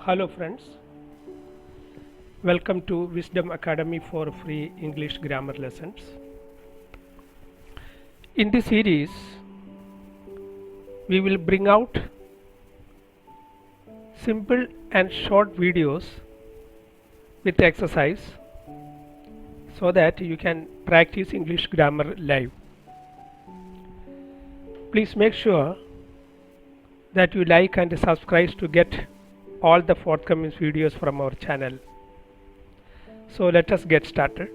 Hello friends, welcome to Wisdom Academy for free English grammar lessons. In this series, we will bring out simple and short videos with exercise so that you can practice English grammar live. Please make sure that you like and subscribe to get all the forthcoming videos from our channel. So let us get started.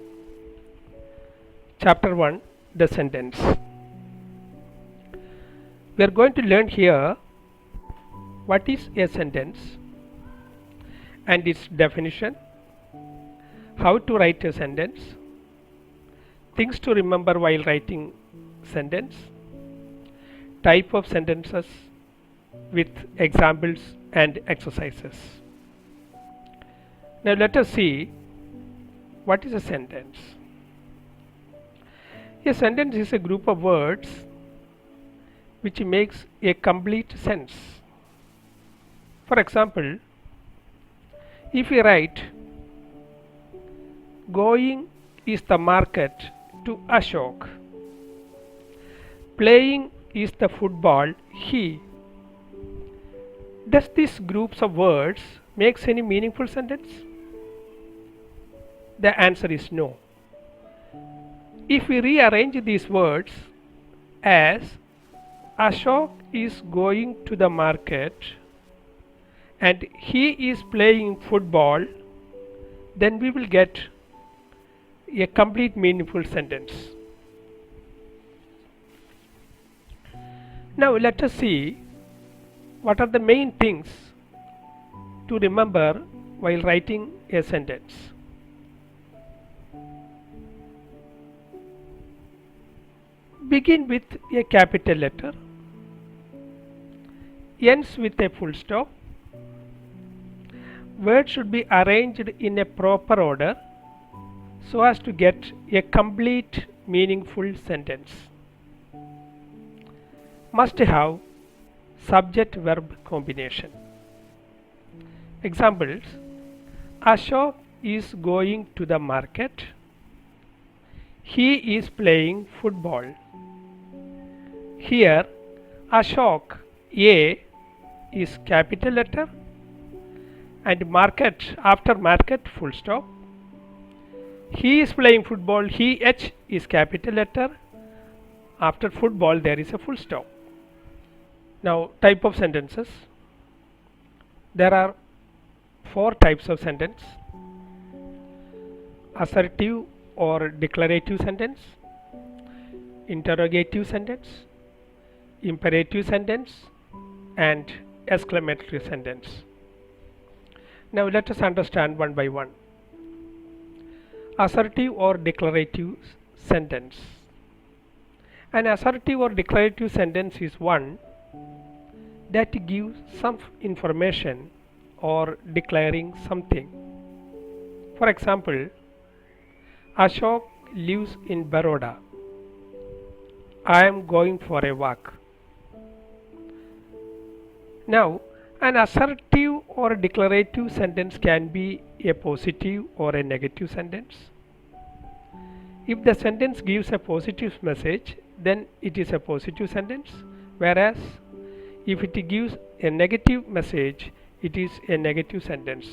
Chapter 1, the sentence. We are going to learn here what is a sentence and its definition, how to write a sentence, things to remember while writing sentence, type of sentences with examples and exercises. Now let us see what is a sentence. A sentence is a group of words which makes a complete sense. For example, if we write, going is the market to Ashok, playing is the football he. Does these groups of words makes any meaningful sentence? The answer is no. If we rearrange these words as Ashok is going to the market and he is playing football, then we will get a complete meaningful sentence. Now let us see what are the main things to remember while writing a sentence. Begin with a capital letter, ends with a full stop. Words should be arranged in a proper order so as to get a complete meaningful sentence. Must have subject verb combination. Examples: Ashok is going to the market, he is playing football. Here Ashok, A, is capital letter and market, after market, full stop. He is playing football, he, H, is capital letter, after football there is a full stop. Now type of sentences. There are 4 types of sentence: assertive or declarative sentence, interrogative sentence, imperative sentence, and exclamatory sentence. Now let us understand one by one. Assertive or declarative sentence. An assertive or declarative sentence is one that gives some information or declaring something. For example, Ashok lives in Baroda. I am going for a walk. Now, an assertive or declarative sentence can be a positive or a negative sentence. If the sentence gives a positive message, then it is a positive sentence, whereas if it gives a negative message, it is a negative sentence,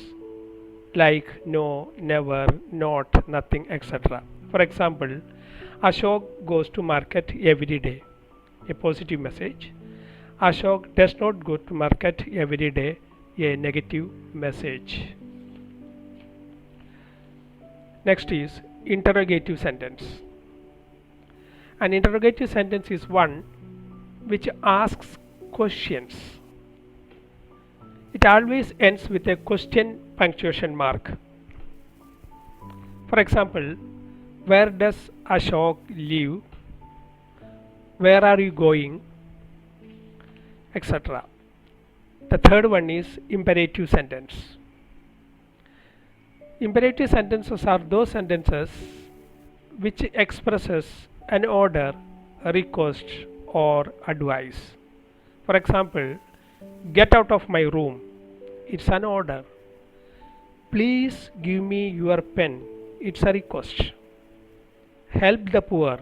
like no, never, not, nothing, etc. For example, Ashok goes to market every day, a positive message. Ashok does not go to market every day, a negative message. Next is interrogative sentence. An interrogative sentence is one which asks questions. It always ends with a question punctuation mark. For example, where does Ashok live? Where are you going? Etc. The third one is imperative sentence. Imperative sentences are those sentences which expresses an order, a request, or advice. For example, get out of my room. It's an order. Please give me your pen. It's a request. Help the poor,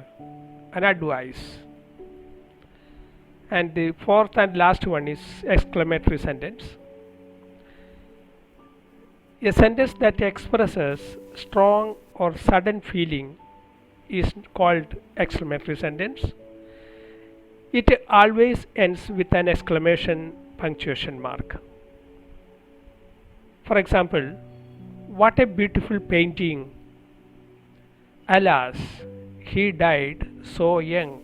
an advice. And the fourth and last one is exclamatory sentence. A sentence that expresses strong or sudden feeling is called exclamatory sentence. It always ends with an exclamation punctuation mark. For example, what a beautiful painting. Alas, he died so young.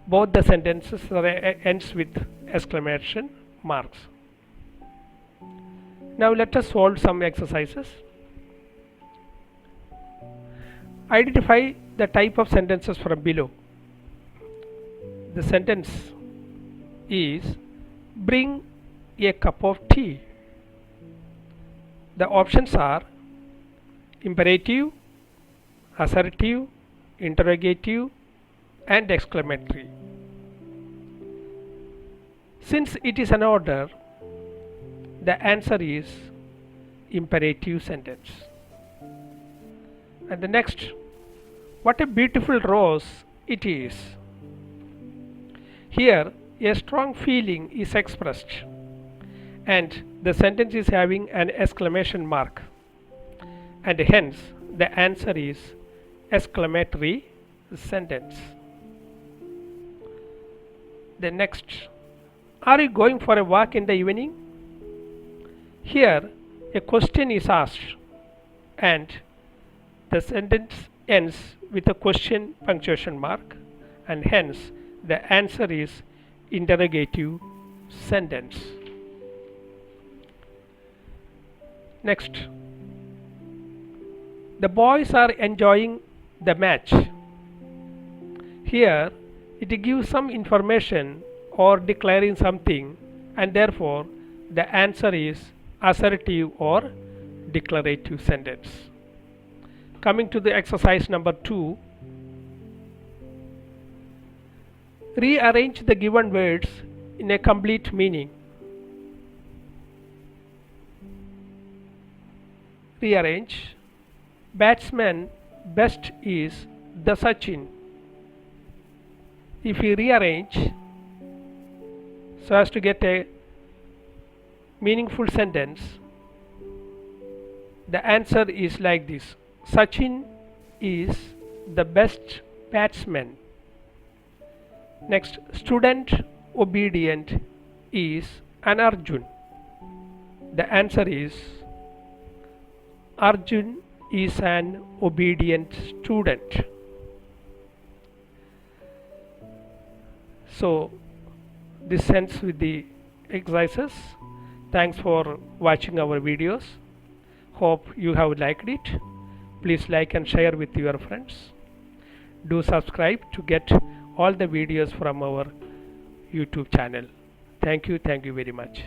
Both the sentences ends with exclamation marks. Now let us solve some exercises. Identify the type of sentences from below. The sentence is bring a cup of tea. The options are imperative, assertive, interrogative, and exclamatory. Since it is an order, the answer is imperative sentence. And the next, what a beautiful rose it is. Here, a strong feeling is expressed, and the sentence is having an exclamation mark, and hence the answer is exclamatory sentence. The next, are you going for a walk in the evening? Here a question is asked and the sentence ends with a question punctuation mark, and hence the answer is interrogative sentence. Next, the boys are enjoying the match. Here it gives some information or declaring something, and therefore the answer is assertive or declarative sentence. Coming to the exercise number 2, rearrange the given words in a complete meaning. Rearrange. Batsman best is the Sachin. If you rearrange so as to get a meaningful sentence, the answer is like this: Sachin is the best batsman. Next, student obedient is an Arjun. The answer is Arjun is an obedient student. So this ends with the exercises. Thanks for watching our videos. Hope you have liked it. Please like and share with your friends. Do subscribe to get all the videos from our YouTube channel. Thank you very much.